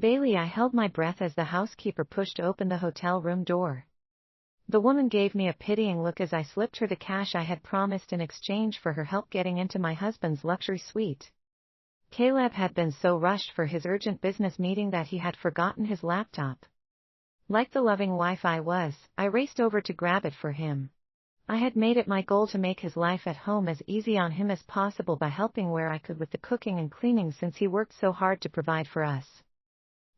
Bailey, I held my breath as the housekeeper pushed open the hotel room door. The woman gave me a pitying look as I slipped her the cash I had promised in exchange for her help getting into my husband's luxury suite. Caleb had been so rushed for his urgent business meeting that he had forgotten his laptop. Like the loving wife I was, I raced over to grab it for him. I had made it my goal to make his life at home as easy on him as possible by helping where I could with the cooking and cleaning since he worked so hard to provide for us.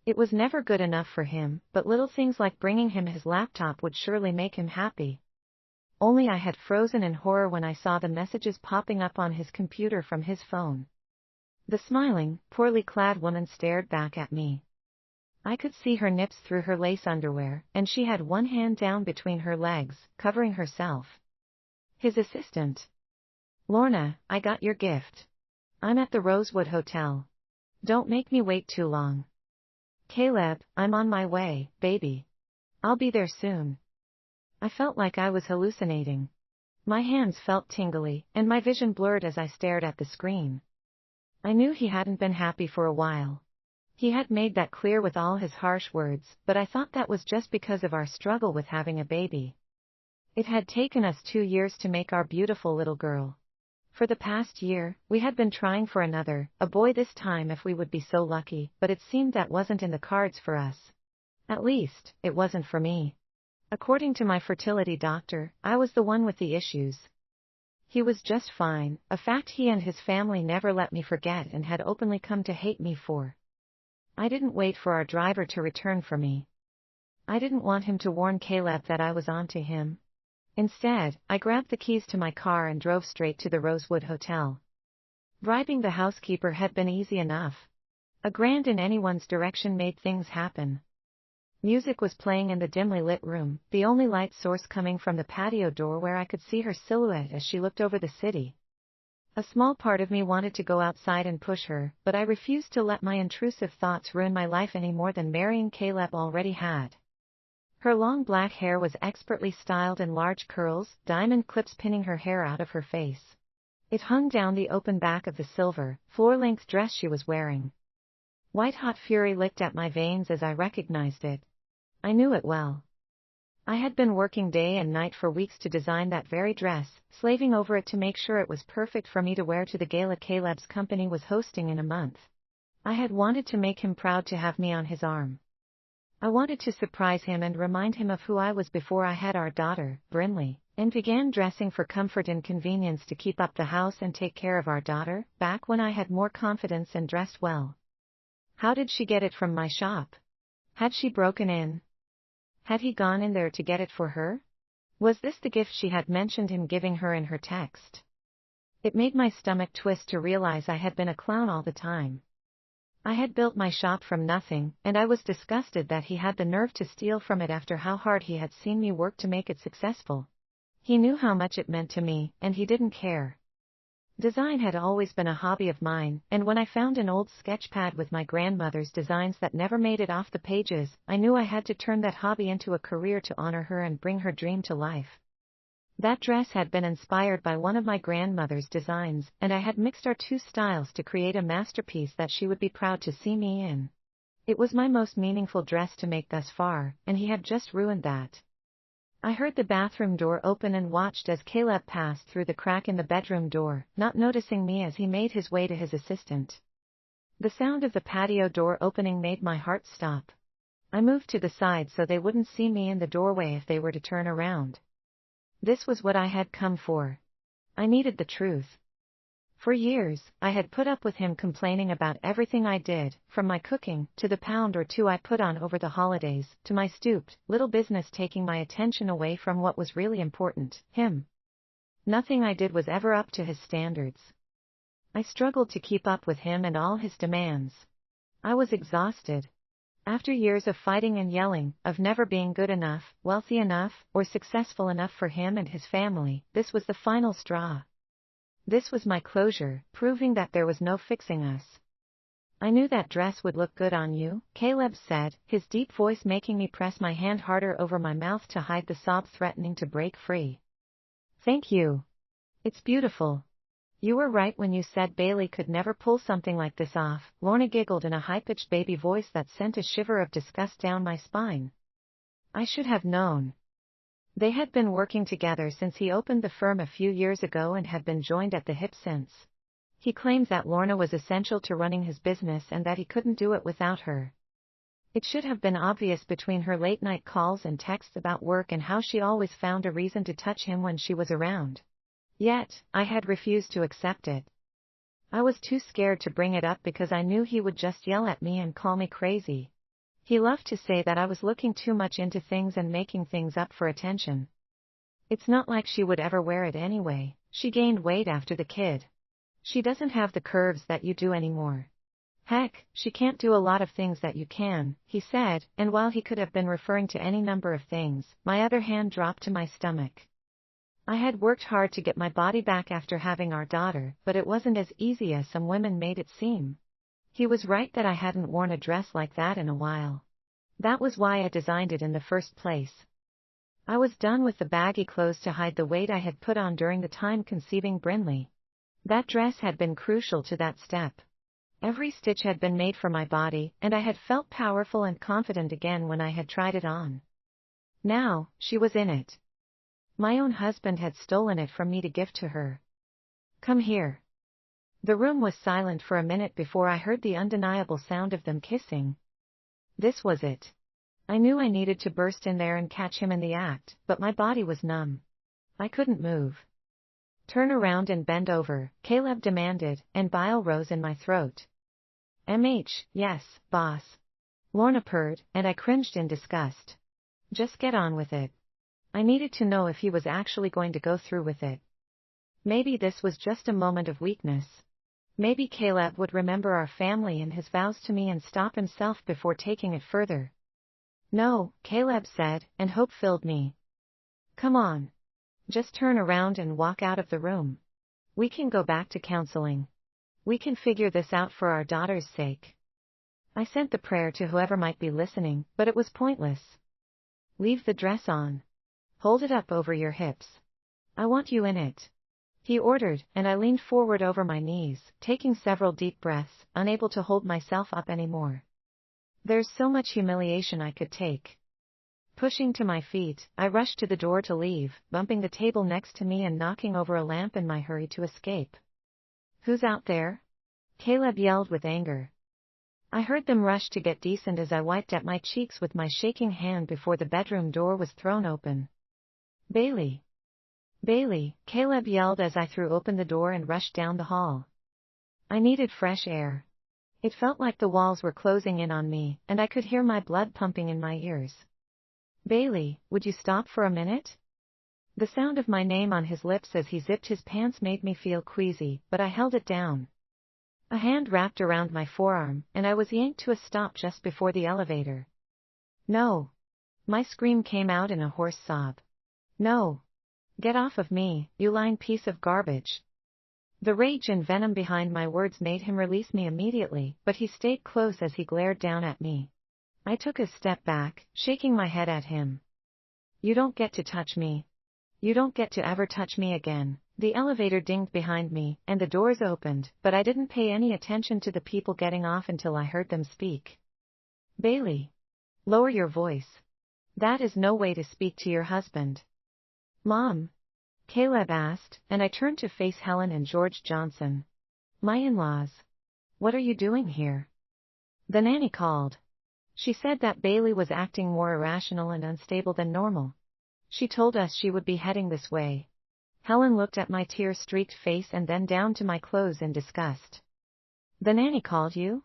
It was never good enough for him, but little things like bringing him his laptop would surely make him happy. Only I had frozen in horror when I saw the messages popping up on his computer from his phone. The smiling, poorly clad woman stared back at me. I could see her nips through her lace underwear, and she had one hand down between her legs, covering herself. His assistant. Lorna, I got your gift. I'm at the Rosewood Hotel. Don't make me wait too long. Caleb, I'm on my way, baby. I'll be there soon. I felt like I was hallucinating. My hands felt tingly, and my vision blurred as I stared at the screen. I knew he hadn't been happy for a while. He had made that clear with all his harsh words, but I thought that was just because of our struggle with having a baby. It had taken us 2 years to make our beautiful little girl. For the past year, we had been trying for another, a boy this time if we would be so lucky, but it seemed that wasn't in the cards for us. At least, it wasn't for me. According to my fertility doctor, I was the one with the issues. He was just fine, a fact he and his family never let me forget and had openly come to hate me for. I didn't wait for our driver to return for me. I didn't want him to warn Caleb that I was on to him. Instead, I grabbed the keys to my car and drove straight to the Rosewood Hotel. Bribing the housekeeper had been easy enough. A grand in anyone's direction made things happen. Music was playing in the dimly lit room, the only light source coming from the patio door where I could see her silhouette as she looked over the city. A small part of me wanted to go outside and push her, but I refused to let my intrusive thoughts ruin my life any more than marrying Caleb already had. Her long black hair was expertly styled in large curls, diamond clips pinning her hair out of her face. It hung down the open back of the silver, floor-length dress she was wearing. White-hot fury licked at my veins as I recognized it. I knew it well. I had been working day and night for weeks to design that very dress, slaving over it to make sure it was perfect for me to wear to the gala Caleb's company was hosting in a month. I had wanted to make him proud to have me on his arm. I wanted to surprise him and remind him of who I was before I had our daughter, Brinley, and began dressing for comfort and convenience to keep up the house and take care of our daughter, back when I had more confidence and dressed well. How did she get it from my shop? Had she broken in? Had he gone in there to get it for her? Was this the gift she had mentioned him giving her in her text? It made my stomach twist to realize I had been a clown all the time. I had built my shop from nothing, and I was disgusted that he had the nerve to steal from it after how hard he had seen me work to make it successful. He knew how much it meant to me, and he didn't care. Design had always been a hobby of mine, and when I found an old sketch pad with my grandmother's designs that never made it off the pages, I knew I had to turn that hobby into a career to honor her and bring her dream to life. That dress had been inspired by one of my grandmother's designs, and I had mixed our two styles to create a masterpiece that she would be proud to see me in. It was my most meaningful dress to make thus far, and he had just ruined that. I heard the bathroom door open and watched as Caleb passed through the crack in the bedroom door, not noticing me as he made his way to his assistant. The sound of the patio door opening made my heart stop. I moved to the side so they wouldn't see me in the doorway if they were to turn around. This was what I had come for. I needed the truth. For years, I had put up with him complaining about everything I did, from my cooking, to the pound or two I put on over the holidays, to my stooped, little business taking my attention away from what was really important, him. Nothing I did was ever up to his standards. I struggled to keep up with him and all his demands. I was exhausted. After years of fighting and yelling, of never being good enough, wealthy enough, or successful enough for him and his family, this was the final straw. This was my closure, proving that there was no fixing us. I knew that dress would look good on you, Caleb said, his deep voice making me press my hand harder over my mouth to hide the sob threatening to break free. Thank you. It's beautiful. You were right when you said Bailey could never pull something like this off, Lorna giggled in a high-pitched baby voice that sent a shiver of disgust down my spine. I should have known. They had been working together since he opened the firm a few years ago and had been joined at the hip since. He claimed that Lorna was essential to running his business and that he couldn't do it without her. It should have been obvious between her late-night calls and texts about work and how she always found a reason to touch him when she was around. Yet, I had refused to accept it. I was too scared to bring it up because I knew he would just yell at me and call me crazy. He loved to say that I was looking too much into things and making things up for attention. It's not like she would ever wear it anyway. She gained weight after the kid. She doesn't have the curves that you do anymore. Heck, she can't do a lot of things that you can, he said, and while he could have been referring to any number of things, my other hand dropped to my stomach. I had worked hard to get my body back after having our daughter, but it wasn't as easy as some women made it seem. He was right that I hadn't worn a dress like that in a while. That was why I designed it in the first place. I was done with the baggy clothes to hide the weight I had put on during the time conceiving Brinley. That dress had been crucial to that step. Every stitch had been made for my body, and I had felt powerful and confident again when I had tried it on. Now, she was in it. My own husband had stolen it from me to give to her. Come here. The room was silent for a minute before I heard the undeniable sound of them kissing. This was it. I knew I needed to burst in there and catch him in the act, but my body was numb. I couldn't move. Turn around and bend over, Caleb demanded, and bile rose in my throat. Yes, boss. Lorna purred, and I cringed in disgust. Just get on with it. I needed to know if he was actually going to go through with it. Maybe this was just a moment of weakness. Maybe Caleb would remember our family and his vows to me and stop himself before taking it further. No, Caleb said, and hope filled me. Come on. Just turn around and walk out of the room. We can go back to counseling. We can figure this out for our daughter's sake. I sent the prayer to whoever might be listening, but it was pointless. Leave the dress on. Hold it up over your hips. I want you in it. He ordered, and I leaned forward over my knees, taking several deep breaths, unable to hold myself up anymore. There's so much humiliation I could take. Pushing to my feet, I rushed to the door to leave, bumping the table next to me and knocking over a lamp in my hurry to escape. Who's out there? Caleb yelled with anger. I heard them rush to get decent as I wiped at my cheeks with my shaking hand before the bedroom door was thrown open. Bailey! Bailey! Caleb yelled as I threw open the door and rushed down the hall. I needed fresh air. It felt like the walls were closing in on me, and I could hear my blood pumping in my ears. Bailey, would you stop for a minute? The sound of my name on his lips as he zipped his pants made me feel queasy, but I held it down. A hand wrapped around my forearm, and I was yanked to a stop just before the elevator. No. My scream came out in a hoarse sob. No. Get off of me, you lying piece of garbage. The rage and venom behind my words made him release me immediately, but he stayed close as he glared down at me. I took a step back, shaking my head at him. You don't get to touch me. You don't get to ever touch me again. The elevator dinged behind me, and the doors opened, but I didn't pay any attention to the people getting off until I heard them speak. Bailey. Lower your voice. That is no way to speak to your husband. Mom? Caleb asked, and I turned to face Helen and George Johnson. My in-laws. What are you doing here? The nanny called. She said that Bailey was acting more irrational and unstable than normal. She told us she would be heading this way. Helen looked at my tear-streaked face and then down to my clothes in disgust. The nanny called you?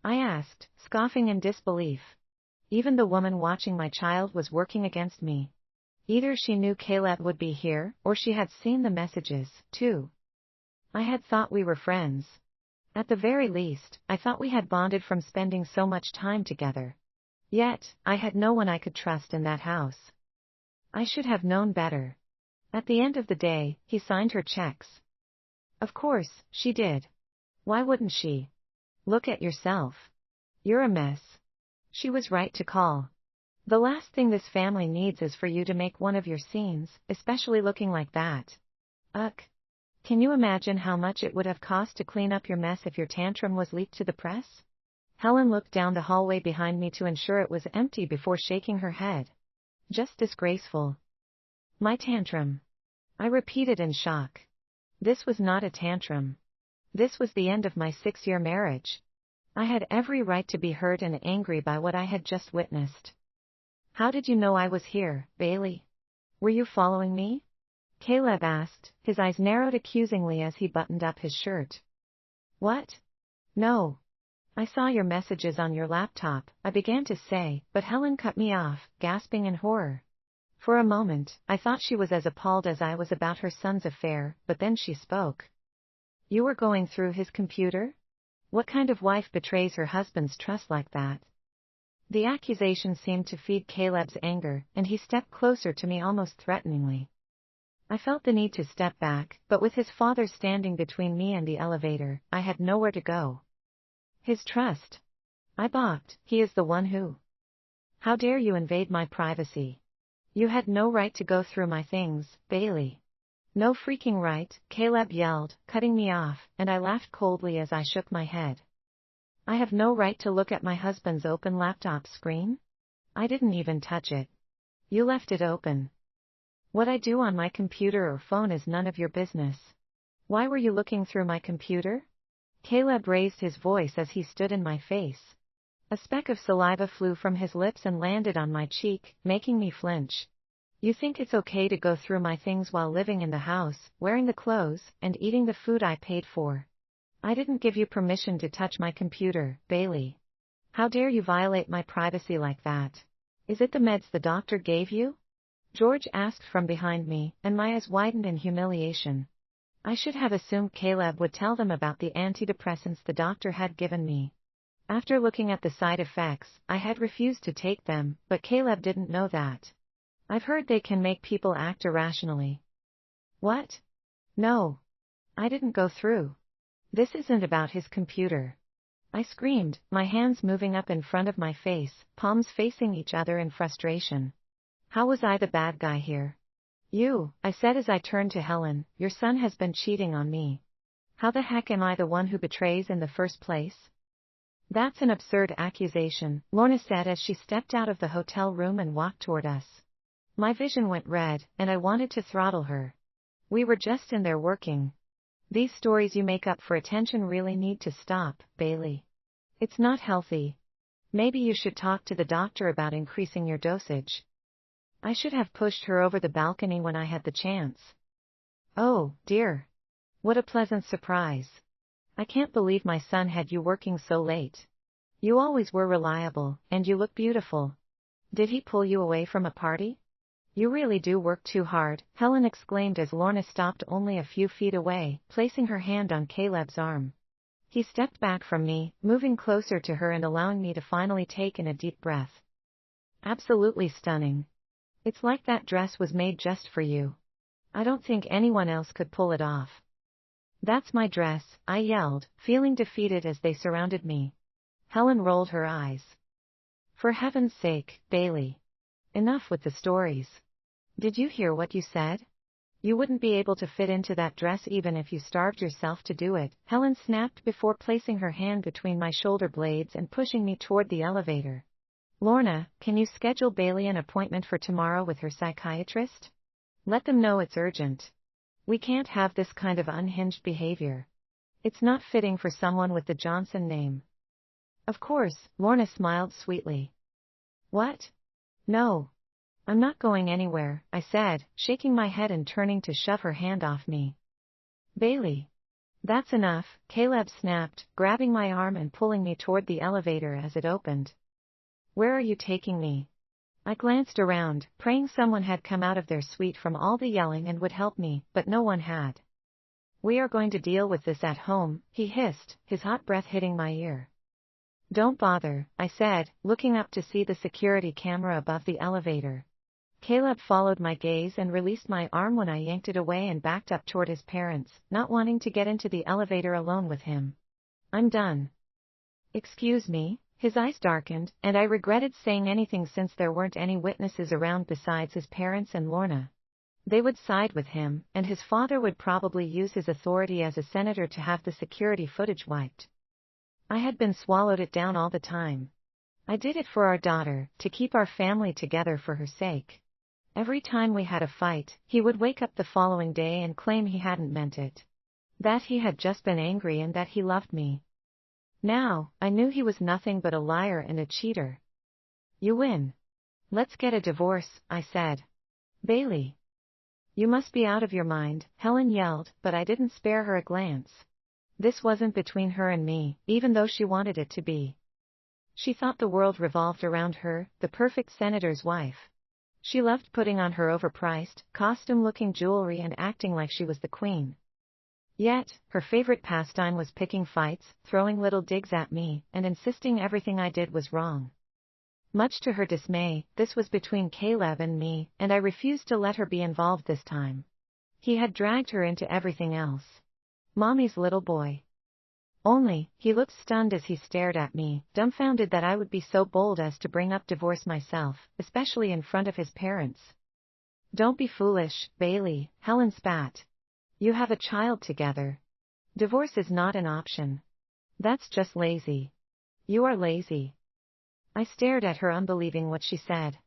I asked, scoffing in disbelief. Even the woman watching my child was working against me. Either she knew Caleb would be here, or she had seen the messages, too. I had thought we were friends. At the very least, I thought we had bonded from spending so much time together. Yet, I had no one I could trust in that house. I should have known better. At the end of the day, he signed her checks. Of course, she did. Why wouldn't she? Look at yourself. You're a mess. She was right to call. The last thing this family needs is for you to make one of your scenes, especially looking like that. Ugh. Can you imagine how much it would have cost to clean up your mess if your tantrum was leaked to the press? Helen looked down the hallway behind me to ensure it was empty before shaking her head. Just disgraceful. My tantrum. I repeated in shock. This was not a tantrum. This was the end of my 6-year marriage. I had every right to be hurt and angry by what I had just witnessed. How did you know I was here, Bailey? Were you following me? Caleb asked, his eyes narrowed accusingly as he buttoned up his shirt. What? No. I saw your messages on your laptop, I began to say, but Helen cut me off, gasping in horror. For a moment, I thought she was as appalled as I was about her son's affair, but then she spoke. You were going through his computer? What kind of wife betrays her husband's trust like that? The accusation seemed to feed Caleb's anger, and he stepped closer to me almost threateningly. I felt the need to step back, but with his father standing between me and the elevator, I had nowhere to go. His trust. I balked. He is the one who. How dare you invade my privacy? You had no right to go through my things, Bailey. No freaking right, Caleb yelled, cutting me off, and I laughed coldly as I shook my head. I have no right to look at my husband's open laptop screen? I didn't even touch it. You left it open. What I do on my computer or phone is none of your business. Why were you looking through my computer? Caleb raised his voice as he stood in my face. A speck of saliva flew from his lips and landed on my cheek, making me flinch. You think it's okay to go through my things while living in the house, wearing the clothes, and eating the food I paid for. I didn't give you permission to touch my computer, Bailey. How dare you violate my privacy like that? Is it the meds the doctor gave you? George asked from behind me, and my eyes widened in humiliation. I should have assumed Caleb would tell them about the antidepressants the doctor had given me. After looking at the side effects, I had refused to take them, but Caleb didn't know that. I've heard they can make people act irrationally. What? No. I didn't go through. This isn't about his computer. I screamed, my hands moving up in front of my face, palms facing each other in frustration. How was I the bad guy here? You, I said as I turned to Helen, your son has been cheating on me. How the heck am I the one who betrays in the first place? That's an absurd accusation, Lorna said as she stepped out of the hotel room and walked toward us. My vision went red, and I wanted to throttle her. We were just in there working. These stories you make up for attention really need to stop, Bailey. It's not healthy. Maybe you should talk to the doctor about increasing your dosage. I should have pushed her over the balcony when I had the chance. Oh, dear. What a pleasant surprise. I can't believe my son had you working so late. You always were reliable, and you look beautiful. Did he pull you away from a party? You really do work too hard, Helen exclaimed as Lorna stopped only a few feet away, placing her hand on Caleb's arm. He stepped back from me, moving closer to her and allowing me to finally take in a deep breath. Absolutely stunning. It's like that dress was made just for you. I don't think anyone else could pull it off. That's my dress, I yelled, feeling defeated as they surrounded me. Helen rolled her eyes. For heaven's sake, Bailey. Enough with the stories. Did you hear what you said? You wouldn't be able to fit into that dress even if you starved yourself to do it, Helen snapped before placing her hand between my shoulder blades and pushing me toward the elevator. Lorna, can you schedule Bailey an appointment for tomorrow with her psychiatrist? Let them know it's urgent. We can't have this kind of unhinged behavior. It's not fitting for someone with the Johnson name. Of course, Lorna smiled sweetly. What? No. I'm not going anywhere, I said, shaking my head and turning to shove her hand off me. Bailey. That's enough, Caleb snapped, grabbing my arm and pulling me toward the elevator as it opened. Where are you taking me? I glanced around, praying someone had come out of their suite from all the yelling and would help me, but no one had. We are going to deal with this at home, he hissed, his hot breath hitting my ear. Don't bother, I said, looking up to see the security camera above the elevator. Caleb followed my gaze and released my arm when I yanked it away and backed up toward his parents, not wanting to get into the elevator alone with him. I'm done. Excuse me? His eyes darkened, and I regretted saying anything since there weren't any witnesses around besides his parents and Lorna. They would side with him, and his father would probably use his authority as a senator to have the security footage wiped. I had been swallowed it down all the time. I did it for our daughter, to keep our family together for her sake. Every time we had a fight, he would wake up the following day and claim he hadn't meant it. That he had just been angry and that he loved me. Now, I knew he was nothing but a liar and a cheater. You win. Let's get a divorce, I said. Bailey. You must be out of your mind, Helen yelled, but I didn't spare her a glance. This wasn't between her and me, even though she wanted it to be. She thought the world revolved around her, the perfect senator's wife. She loved putting on her overpriced, costume-looking jewelry and acting like she was the queen. Yet, her favorite pastime was picking fights, throwing little digs at me, and insisting everything I did was wrong. Much to her dismay, this was between Caleb and me, and I refused to let her be involved this time. He had dragged her into everything else. Mommy's little boy. Only, he looked stunned as he stared at me, dumbfounded that I would be so bold as to bring up divorce myself, especially in front of his parents. Don't be foolish, Bailey, Helen spat. You have a child together. Divorce is not an option. That's just lazy. You are lazy. I stared at her, unbelieving what she said.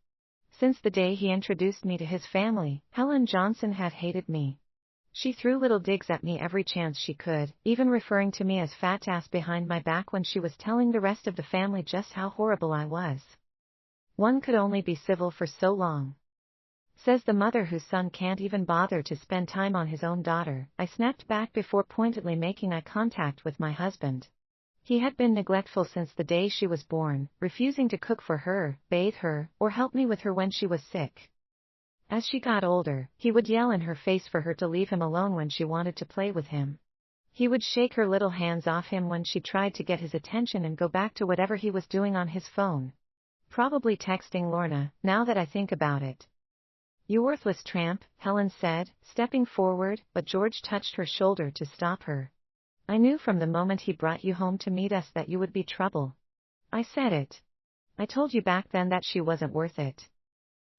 Since the day he introduced me to his family, Helen Johnson had hated me. She threw little digs at me every chance she could, even referring to me as fat ass behind my back when she was telling the rest of the family just how horrible I was. One could only be civil for so long. Says the mother whose son can't even bother to spend time on his own daughter. I snapped back before pointedly making eye contact with my husband. He had been neglectful since the day she was born, refusing to cook for her, bathe her, or help me with her when she was sick. As she got older, he would yell in her face for her to leave him alone when she wanted to play with him. He would shake her little hands off him when she tried to get his attention and go back to whatever he was doing on his phone. Probably texting Lorna, now that I think about it. You worthless tramp, Helen said, stepping forward, but George touched her shoulder to stop her. I knew from the moment he brought you home to meet us that you would be trouble. I said it. I told you back then that she wasn't worth it.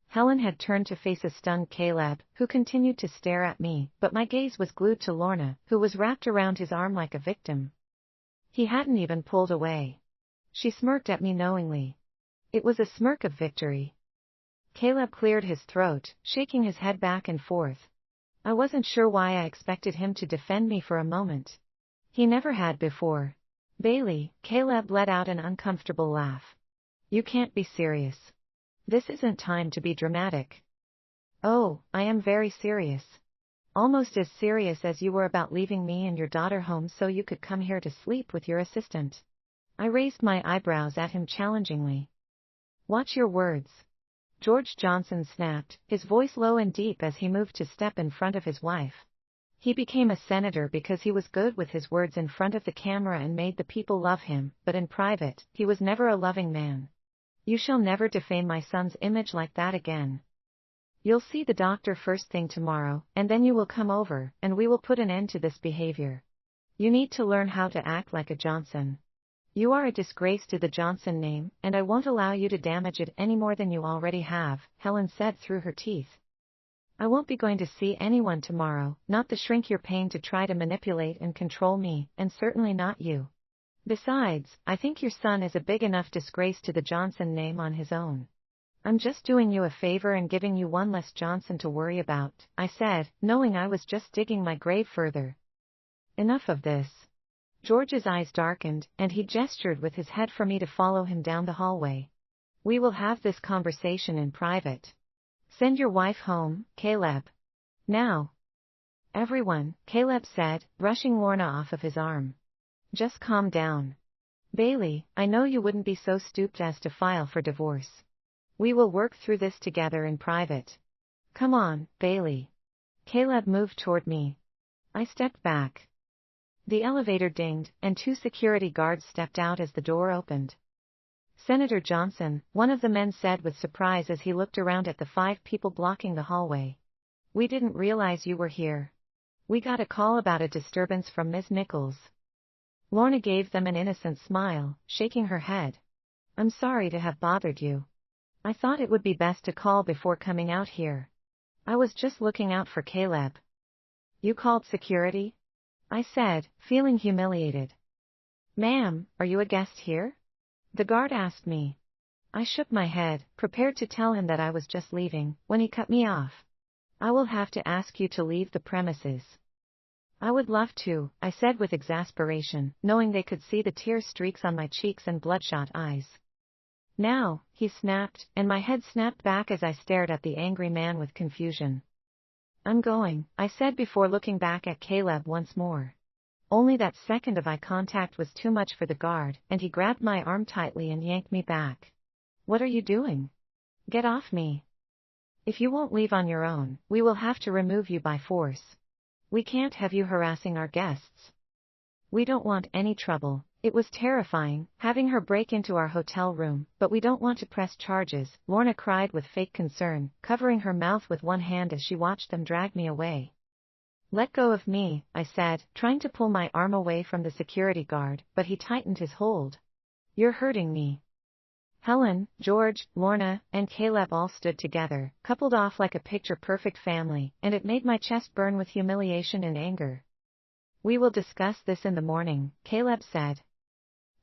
Helen had turned to face a stunned Caleb, who continued to stare at me, but my gaze was glued to Lorna, who was wrapped around his arm like a victim. He hadn't even pulled away. She smirked at me knowingly. It was a smirk of victory. Caleb cleared his throat, shaking his head back and forth. I wasn't sure why I expected him to defend me for a moment. He never had before. Bailey, Caleb let out an uncomfortable laugh. You can't be serious. This isn't time to be dramatic. Oh, I am very serious. Almost as serious as you were about leaving me and your daughter home so you could come here to sleep with your assistant. I raised my eyebrows at him challengingly. Watch your words. George Johnson snapped, his voice low and deep as he moved to step in front of his wife. He became a senator because he was good with his words in front of the camera and made the people love him, but in private, he was never a loving man. You shall never defame my son's image like that again. You'll see the doctor first thing tomorrow, and then you will come over, and we will put an end to this behavior. You need to learn how to act like a Johnson. You are a disgrace to the Johnson name, and I won't allow you to damage it any more than you already have, Helen said through her teeth. I won't be going to see anyone tomorrow, not the shrink you're paying to try to manipulate and control me, and certainly not you. Besides, I think your son is a big enough disgrace to the Johnson name on his own. I'm just doing you a favor and giving you one less Johnson to worry about, I said, knowing I was just digging my grave further. Enough of this. George's eyes darkened, and he gestured with his head for me to follow him down the hallway. We will have this conversation in private. Send your wife home, Caleb. Now. Everyone, Caleb said, brushing Lorna off of his arm. Just calm down. Bailey, I know you wouldn't be so stupid as to file for divorce. We will work through this together in private. Come on, Bailey. Caleb moved toward me. I stepped back. The elevator dinged, and 2 security guards stepped out as the door opened. Senator Johnson, one of the men said with surprise as he looked around at the 5 people blocking the hallway. We didn't realize you were here. We got a call about a disturbance from Ms. Nichols. Lorna gave them an innocent smile, shaking her head. I'm sorry to have bothered you. I thought it would be best to call before coming out here. I was just looking out for Caleb. You called security? I said, feeling humiliated. Ma'am, are you a guest here? The guard asked me. I shook my head, prepared to tell him that I was just leaving, when he cut me off. I will have to ask you to leave the premises. I would love to, I said with exasperation, knowing they could see the tear streaks on my cheeks and bloodshot eyes. Now, he snapped, and my head snapped back as I stared at the angry man with confusion. I'm going, I said before looking back at Caleb once more. Only that second of eye contact was too much for the guard, and he grabbed my arm tightly and yanked me back. What are you doing? Get off me. If you won't leave on your own, we will have to remove you by force. We can't have you harassing our guests. We don't want any trouble. It was terrifying, having her break into our hotel room, but we don't want to press charges, Lorna cried with fake concern, covering her mouth with one hand as she watched them drag me away. Let go of me, I said, trying to pull my arm away from the security guard, but he tightened his hold. You're hurting me. Helen, George, Lorna, and Caleb all stood together, coupled off like a picture-perfect family, and it made my chest burn with humiliation and anger. We will discuss this in the morning, Caleb said.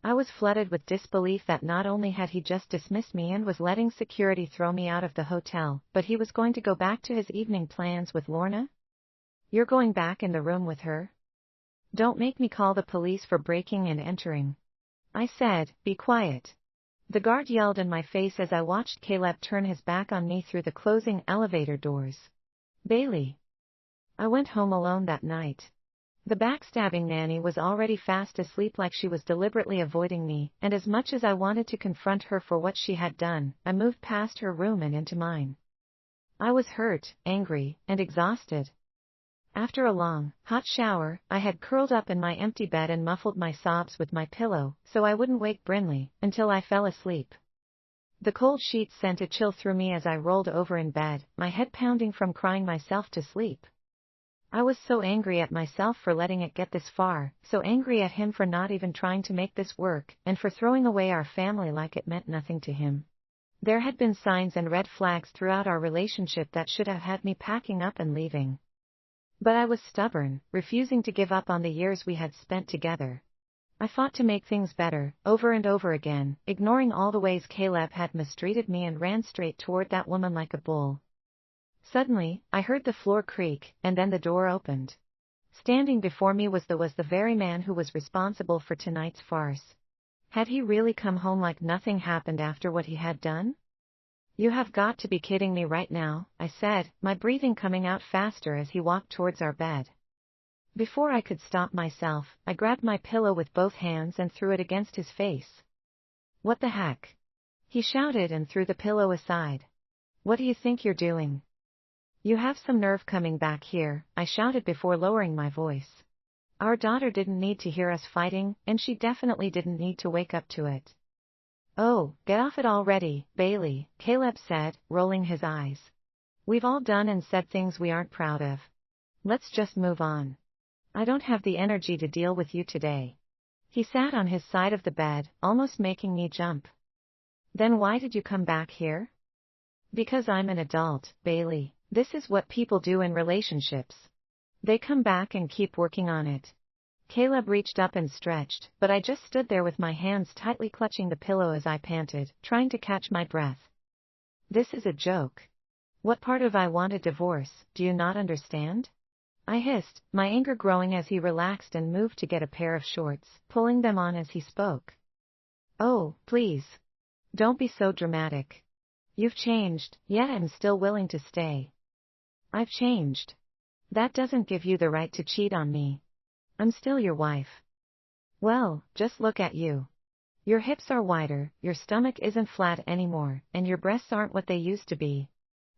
I was flooded with disbelief that not only had he just dismissed me and was letting security throw me out of the hotel, but he was going to go back to his evening plans with Lorna? You're going back in the room with her? Don't make me call the police for breaking and entering. I said, be quiet. The guard yelled in my face as I watched Caleb turn his back on me through the closing elevator doors. Bailey. I went home alone that night. The backstabbing nanny was already fast asleep like she was deliberately avoiding me, and as much as I wanted to confront her for what she had done, I moved past her room and into mine. I was hurt, angry, and exhausted. After a long, hot shower, I had curled up in my empty bed and muffled my sobs with my pillow, so I wouldn't wake Brinley, until I fell asleep. The cold sheets sent a chill through me as I rolled over in bed, my head pounding from crying myself to sleep. I was so angry at myself for letting it get this far, so angry at him for not even trying to make this work, and for throwing away our family like it meant nothing to him. There had been signs and red flags throughout our relationship that should have had me packing up and leaving. But I was stubborn, refusing to give up on the years we had spent together. I fought to make things better, over and over again, ignoring all the ways Caleb had mistreated me and ran straight toward that woman like a bull. Suddenly, I heard the floor creak, and then the door opened. Standing before me was the very man who was responsible for tonight's farce. Had he really come home like nothing happened after what he had done? You have got to be kidding me right now, I said, my breathing coming out faster as he walked towards our bed. Before I could stop myself, I grabbed my pillow with both hands and threw it against his face. What the heck? He shouted and threw the pillow aside. What do you think you're doing? You have some nerve coming back here, I shouted before lowering my voice. Our daughter didn't need to hear us fighting, and she definitely didn't need to wake up to it. Oh, get off it already, Bailey, Caleb said, rolling his eyes. We've all done and said things we aren't proud of. Let's just move on. I don't have the energy to deal with you today. He sat on his side of the bed, almost making me jump. Then why did you come back here? Because I'm an adult, Bailey. This is what people do in relationships. They come back and keep working on it. Caleb reached up and stretched, but I just stood there with my hands tightly clutching the pillow as I panted, trying to catch my breath. This is a joke. What part of I want a divorce, do you not understand? I hissed, my anger growing as he relaxed and moved to get a pair of shorts, pulling them on as he spoke. Oh, please. Don't be so dramatic. You've changed, yet I'm still willing to stay. I've changed. That doesn't give you the right to cheat on me. I'm still your wife. Well, just look at you. Your hips are wider, your stomach isn't flat anymore, and your breasts aren't what they used to be.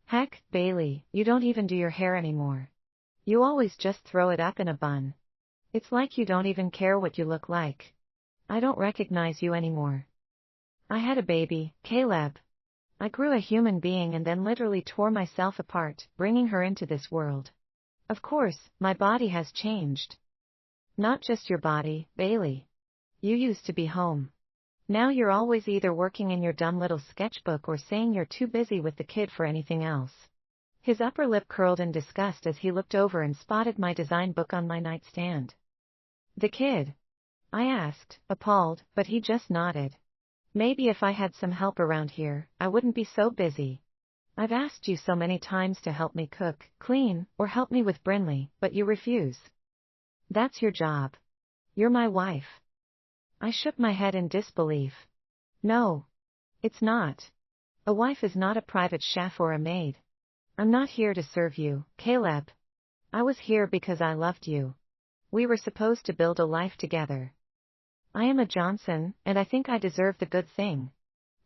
Heck, Bailey, you don't even do your hair anymore. You always just throw it up in a bun. It's like you don't even care what you look like. I don't recognize you anymore. I had a baby, Caleb. I grew a human being and then literally tore myself apart, bringing her into this world. Of course, my body has changed. Not just your body, Bailey. You used to be home. Now you're always either working in your dumb little sketchbook or saying you're too busy with the kid for anything else. His upper lip curled in disgust as he looked over and spotted my design book on my nightstand. The kid? I asked, appalled, but he just nodded. Maybe if I had some help around here, I wouldn't be so busy. I've asked you so many times to help me cook, clean, or help me with Brinley, but you refuse. That's your job. You're my wife. I shook my head in disbelief. No. It's not. A wife is not a private chef or a maid. I'm not here to serve you, Caleb. I was here because I loved you. We were supposed to build a life together. I am a Johnson, and I think I deserve the good thing.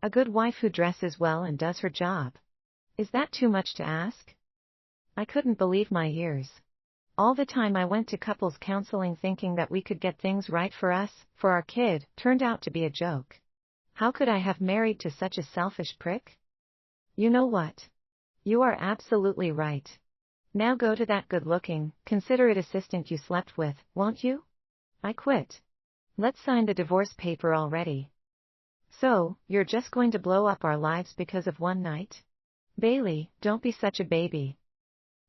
A good wife who dresses well and does her job. Is that too much to ask? I couldn't believe my ears. All the time I went to couples counseling thinking that we could get things right for us, for our kid, turned out to be a joke. How could I have married to such a selfish prick? You know what? You are absolutely right. Now go to that good-looking, considerate assistant you slept with, won't you? I quit. Let's sign the divorce paper already. So, you're just going to blow up our lives because of one night? Bailey, don't be such a baby.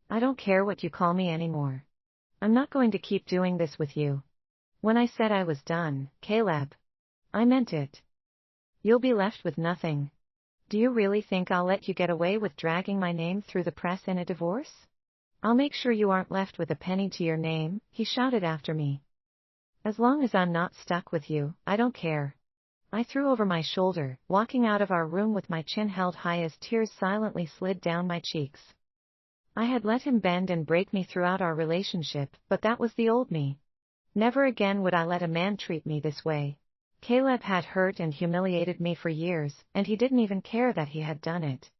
I don't care what you call me anymore. I'm not going to keep doing this with you. When I said I was done, Caleb, I meant it. You'll be left with nothing. Do you really think I'll let you get away with dragging my name through the press in a divorce? I'll make sure you aren't left with a penny to your name, he shouted after me. As long as I'm not stuck with you, I don't care. I threw over my shoulder, walking out of our room with my chin held high as tears silently slid down my cheeks. I had let him bend and break me throughout our relationship, but that was the old me. Never again would I let a man treat me this way. Caleb had hurt and humiliated me for years, and he didn't even care that he had done it.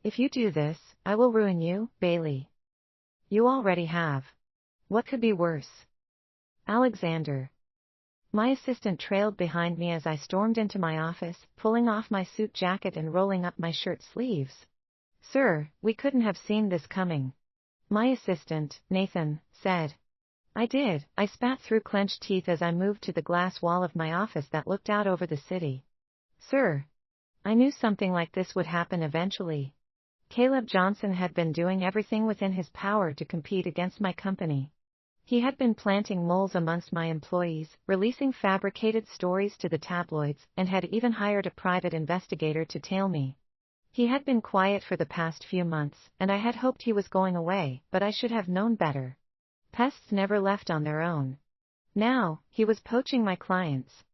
If you do this, I will ruin you, Bailey. You already have. What could be worse? Alexander. My assistant trailed behind me as I stormed into my office, pulling off my suit jacket and rolling up my shirt sleeves. Sir, we couldn't have seen this coming. My assistant, Nathan, said. I did. I spat through clenched teeth as I moved to the glass wall of my office that looked out over the city. Sir. I knew something like this would happen eventually. Caleb Johnson had been doing everything within his power to compete against my company. He had been planting moles amongst my employees, releasing fabricated stories to the tabloids, and had even hired a private investigator to tail me. He had been quiet for the past few months, and I had hoped he was going away, but I should have known better. Pests never left on their own. Now, he was poaching my clients.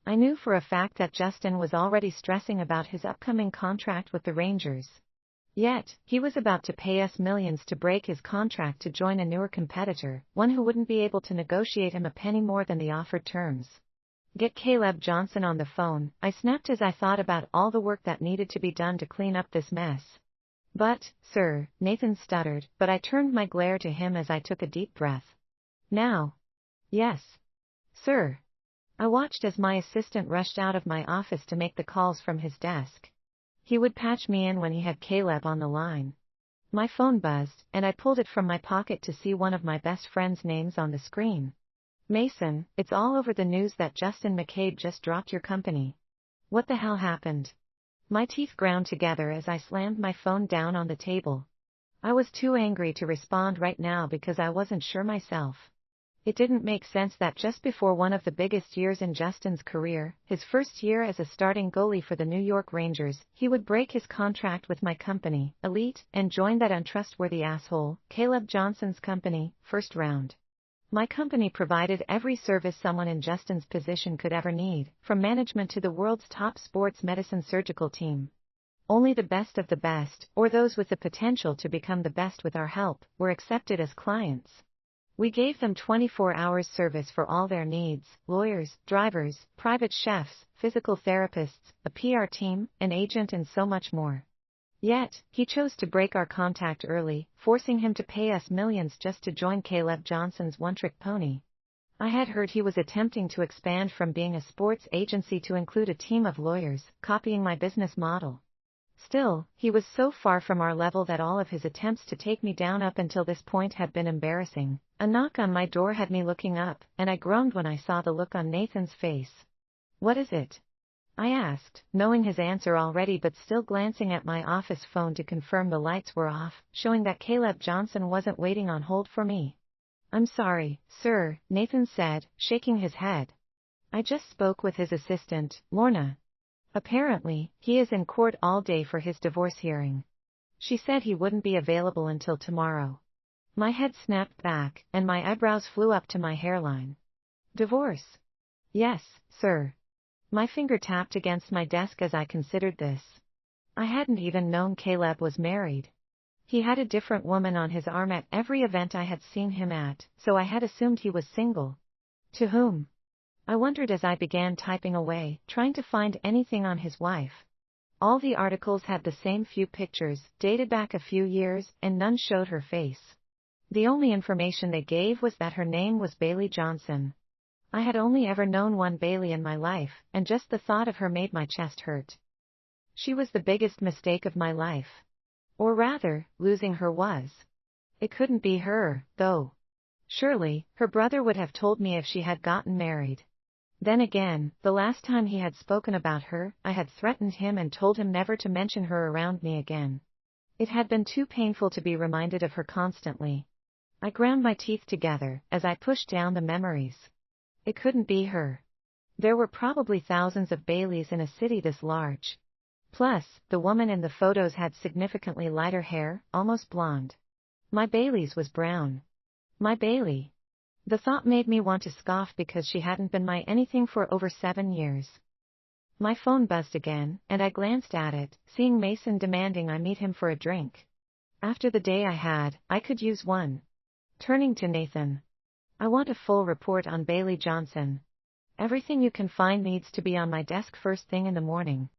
I knew for a fact that Justin was already stressing about his upcoming contract with the Rangers. Yet, he was about to pay us millions to break his contract to join a newer competitor, one who wouldn't be able to negotiate him a penny more than the offered terms. Get Caleb Johnson on the phone, I snapped as I thought about all the work that needed to be done to clean up this mess. But, sir, Nathan stuttered, but I turned my glare to him as I took a deep breath. Now. Yes. Sir. I watched as my assistant rushed out of my office to make the calls from his desk. He would patch me in when he had Caleb on the line. My phone buzzed, and I pulled it from my pocket to see one of my best friend's names on the screen. Mason, it's all over the news that Justin McCabe just dropped your company. What the hell happened? My teeth ground together as I slammed my phone down on the table. I was too angry to respond right now because I wasn't sure myself. It didn't make sense that just before one of the biggest years in Justin's career, his first year as a starting goalie for the New York Rangers, he would break his contract with my company, Elite, and join that untrustworthy asshole, Caleb Johnson's company, First Round. My company provided every service someone in Justin's position could ever need, from management to the world's top sports medicine surgical team. Only the best of the best, or those with the potential to become the best with our help, were accepted as clients. We gave them 24 hours service for all their needs: lawyers, drivers, private chefs, physical therapists, a PR team, an agent, and so much more. Yet, he chose to break our contact early, forcing him to pay us millions just to join Caleb Johnson's one-trick pony. I had heard he was attempting to expand from being a sports agency to include a team of lawyers, copying my business model. Still, he was so far from our level that all of his attempts to take me down up until this point had been embarrassing. A knock on my door had me looking up, and I groaned when I saw the look on Nathan's face. What is it? I asked, knowing his answer already but still glancing at my office phone to confirm the lights were off, showing that Caleb Johnson wasn't waiting on hold for me. I'm sorry, sir, Nathan said, shaking his head. I just spoke with his assistant, Lorna. Apparently, he is in court all day for his divorce hearing. She said he wouldn't be available until tomorrow. My head snapped back, and my eyebrows flew up to my hairline. Divorce? Yes, sir. My finger tapped against my desk as I considered this. I hadn't even known Caleb was married. He had a different woman on his arm at every event I had seen him at, so I had assumed he was single. To whom? I wondered as I began typing away, trying to find anything on his wife. All the articles had the same few pictures, dated back a few years, and none showed her face. The only information they gave was that her name was Bailey Johnson. I had only ever known one Bailey in my life, and just the thought of her made my chest hurt. She was the biggest mistake of my life. Or rather, losing her was. It couldn't be her, though. Surely, her brother would have told me if she had gotten married. Then again, the last time he had spoken about her, I had threatened him and told him never to mention her around me again. It had been too painful to be reminded of her constantly. I ground my teeth together, as I pushed down the memories. It couldn't be her. There were probably thousands of Baileys in a city this large. Plus, the woman in the photos had significantly lighter hair, almost blonde. My Bailey's was brown. My Bailey. The thought made me want to scoff because she hadn't been my anything for over 7 years. My phone buzzed again, and I glanced at it, seeing Mason demanding I meet him for a drink. After the day I had, I could use one. Turning to Nathan. I want a full report on Bailey Johnson. Everything you can find needs to be on my desk first thing in the morning.